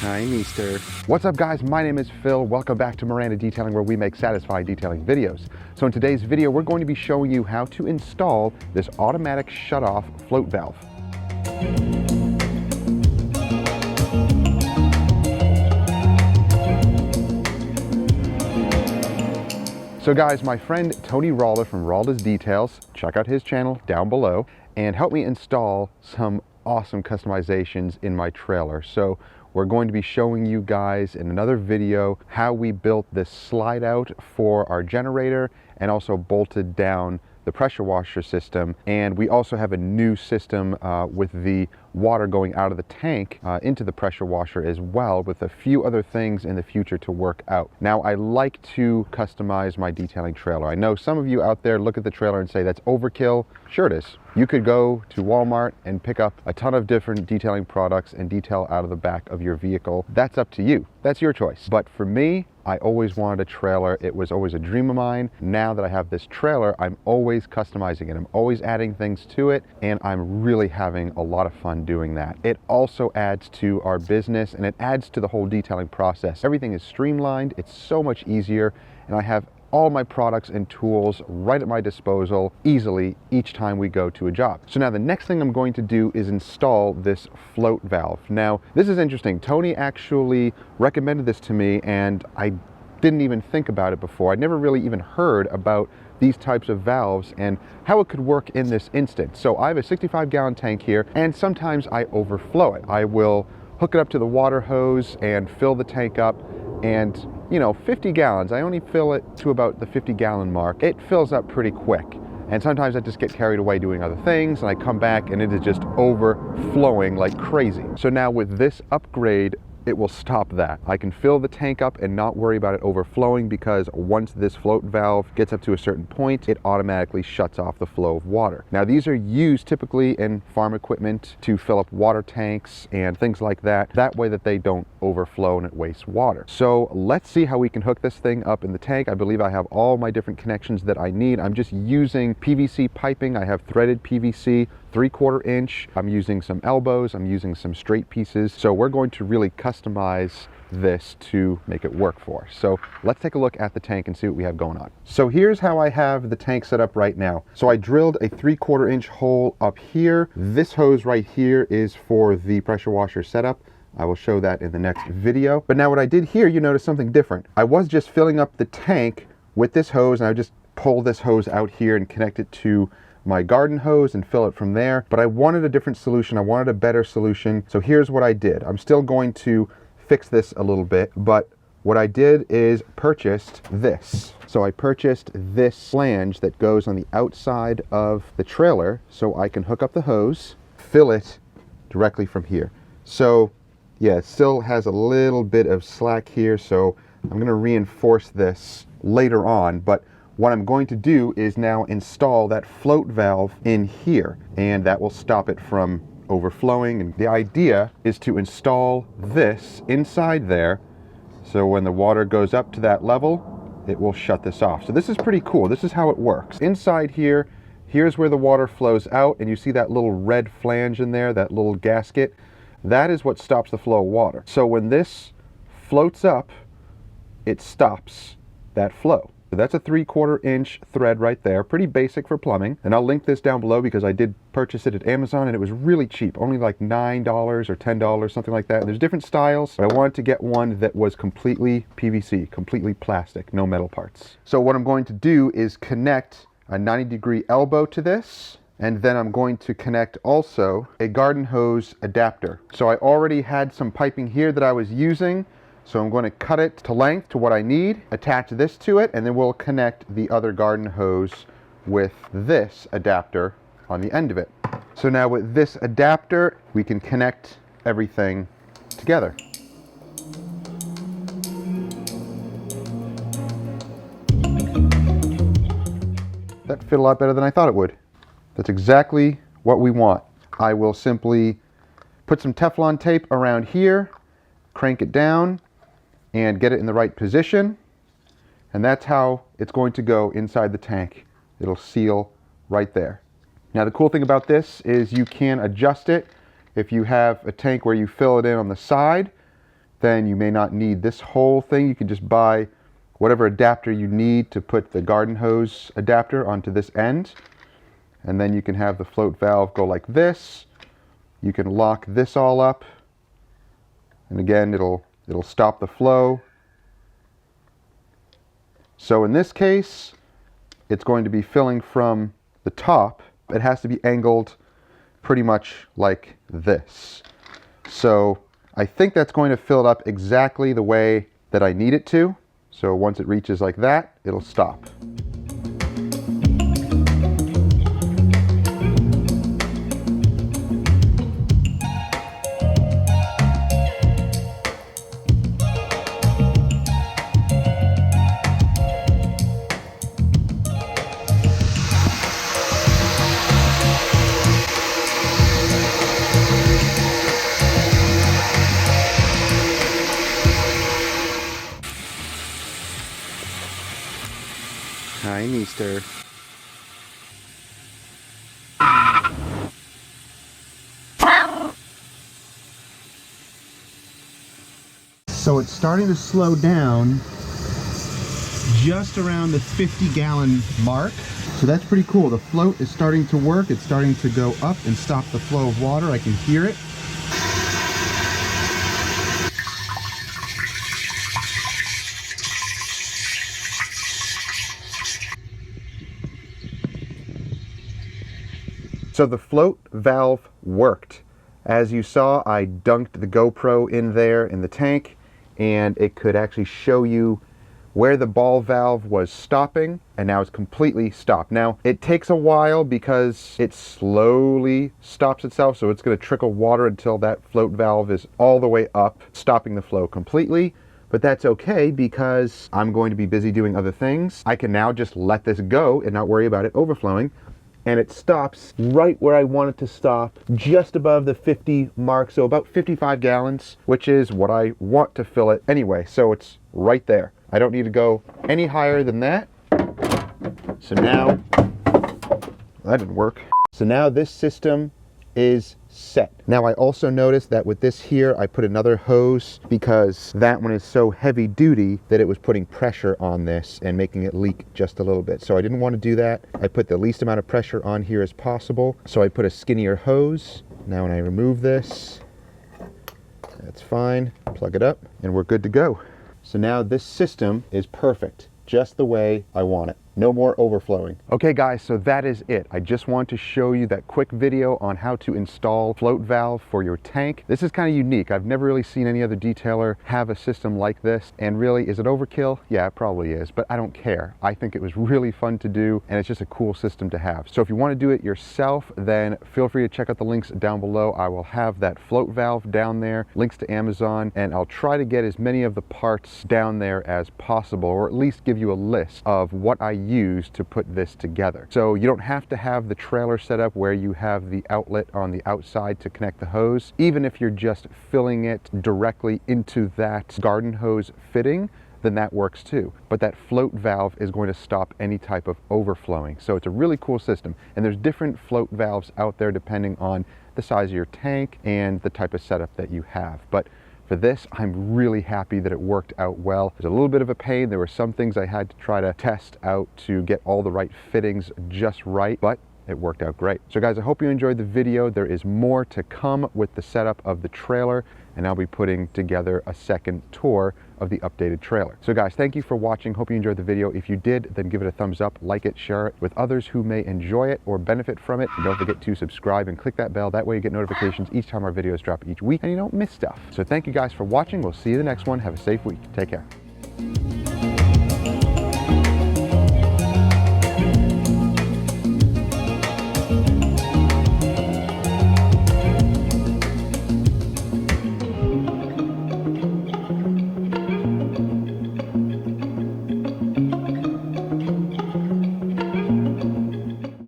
Hi, mister. What's up, guys? My name is Phil. Welcome back to Miranda Detailing, where we make satisfying detailing videos. So in today's video, we're going to be showing you how to install this automatic shutoff float valve. So guys, my friend Tony Ralda from Ralda's Details, check out his channel down below, and help me install some awesome customizations in my trailer. So we're going to be showing you guys in another video how we built this slide out for our generator and also bolted down the pressure washer system. And we also have a new system with the water going out of the tank into the pressure washer as well, with a few other things in the future to work out. Now, I like to customize my detailing trailer. I know some of you out there look at the trailer and say that's overkill. Sure it is. You could go to Walmart and pick up a ton of different detailing products and detail out of the back of your vehicle. That's up to you. That's your choice. But for me, I always wanted a trailer. It was always a dream of mine. Now that I have this trailer, I'm always customizing it. I'm always adding things to it, and I'm really having a lot of fun doing that. It also adds to our business, and it adds to the whole detailing process. Everything is streamlined. It's so much easier, and I have all my products and tools right at my disposal easily each time we go to a job. So now the next thing I'm going to do is install this float valve. Now, this is interesting. Tony actually recommended this to me, and I didn't even think about it before. I'd never really even heard about these types of valves and how it could work in this instance. So I have a 65-gallon tank here, and sometimes I overflow it. I will hook it up to the water hose and fill the tank up, and 50 gallons, I only fill it to about the 50-gallon mark. It fills up pretty quick. And sometimes I just get carried away doing other things, and I come back and it is just overflowing like crazy. So now with this upgrade, it will stop that. I can fill the tank up and not worry about it overflowing, because once this float valve gets up to a certain point, it automatically shuts off the flow of water. Now, these are used typically in farm equipment to fill up water tanks and things like that. That way that they don't overflow and it wastes water. So let's see how we can hook this thing up in the tank. I believe I have all my different connections that I need. I'm just using PVC piping. I have threaded PVC, 3/4 inch. I'm using some elbows. I'm using some straight pieces. So we're going to really customize this to make it work for us. So let's take a look at the tank and see what we have going on. So here's how I have the tank set up right now. So I drilled a 3/4 inch hole up here. This hose right here is for the pressure washer setup. I will show that in the next video. But now what I did here, you notice something different. I was just filling up the tank with this hose, and I just pull this hose out here and connect it to my garden hose and fill it from there. But I wanted a different solution. I wanted a better solution. So here's what I did. I'm still going to fix this a little bit, but what I did is purchased this. So I purchased this flange that goes on the outside of the trailer so I can hook up the hose, fill it directly from here. So yeah, it still has a little bit of slack here, so I'm going to reinforce this later on. But what I'm going to do is now install that float valve in here, and that will stop it from overflowing. And the idea is to install this inside there, so when the water goes up to that level, it will shut this off. So this is pretty cool. This is how it works. Inside here, here's where the water flows out, and you see that little red flange in there, that little gasket. That is what stops the flow of water. So when this floats up, it stops that flow. So that's a 3/4 inch thread right there. Pretty basic for plumbing. And I'll link this down below because I did purchase it at Amazon, and it was really cheap. Only like $9 or $10, something like that. And there's different styles, but I wanted to get one that was completely PVC, completely plastic, no metal parts. So what I'm going to do is connect a 90-degree elbow to this, and then I'm going to connect also a garden hose adapter. So I already had some piping here that I was using. So I'm going to cut it to length to what I need, attach this to it, and then we'll connect the other garden hose with this adapter on the end of it. So now with this adapter, we can connect everything together. That fit a lot better than I thought it would. That's exactly what we want. I will simply put some Teflon tape around here, crank it down, and get it in the right position, and that's how it's going to go inside the tank. It'll seal right there. Now the cool thing about this is you can adjust it. If you have a tank where you fill it in on the side, then you may not need this whole thing. You can just buy whatever adapter you need to put the garden hose adapter onto this end. And then you can have the float valve go like this. You can lock this all up. And again, it'll stop the flow. So in this case, it's going to be filling from the top. It has to be angled pretty much like this. So I think that's going to fill it up exactly the way that I need it to. So once it reaches like that, it'll stop. Hi, Easter. So it's starting to slow down just around the 50-gallon mark. So that's pretty cool. The float is starting to work. It's starting to go up and stop the flow of water. I can hear it. So the float valve worked. As you saw, I dunked the GoPro in there in the tank, and it could actually show you where the ball valve was stopping, and now it's completely stopped. Now, it takes a while because it slowly stops itself, so it's going to trickle water until that float valve is all the way up, stopping the flow completely. But that's okay because I'm going to be busy doing other things. I can now just let this go and not worry about it overflowing. And it stops right where I want it to stop, just above the 50 mark, so about 55 gallons, which is what I want to fill it anyway. So it's right there. I don't need to go any higher than that. So now, that didn't work. So now this system is set. Now I also noticed that with this here, I put another hose because that one is so heavy duty that it was putting pressure on this and making it leak just a little bit. So I didn't want to do that. I put the least amount of pressure on here as possible. So I put a skinnier hose. Now when I remove this, that's fine. Plug it up and we're good to go. So now this system is perfect, just the way I want it. No more overflowing. Okay guys, so that is it. I just want to show you that quick video on how to install float valve for your tank. This is kind of unique. I've never really seen any other detailer have a system like this. And really, is it overkill? Yeah, it probably is, but I don't care. I think it was really fun to do, and it's just a cool system to have. So if you want to do it yourself, then feel free to check out the links down below. I will have that float valve down there, links to Amazon, and I'll try to get as many of the parts down there as possible, or at least give you a list of what I use to put this together. So you don't have to have the trailer set up where you have the outlet on the outside to connect the hose. Even if you're just filling it directly into that garden hose fitting, then that works too. But that float valve is going to stop any type of overflowing. So it's a really cool system. And there's different float valves out there depending on the size of your tank and the type of setup that you have. But for this, I'm really happy that it worked out well. It was a little bit of a pain. There were some things I had to try to test out to get all the right fittings just right, but it worked out great. So guys, I hope you enjoyed the video. There is more to come with the setup of the trailer, and I'll be putting together a second tour of the updated trailer. So guys, thank you for watching. Hope you enjoyed the video. If you did, then give it a thumbs up, like it, share it with others who may enjoy it or benefit from it. And don't forget to subscribe and click that bell. That way you get notifications each time our videos drop each week and you don't miss stuff. So thank you guys for watching. We'll see you the next one. Have a safe week. Take care.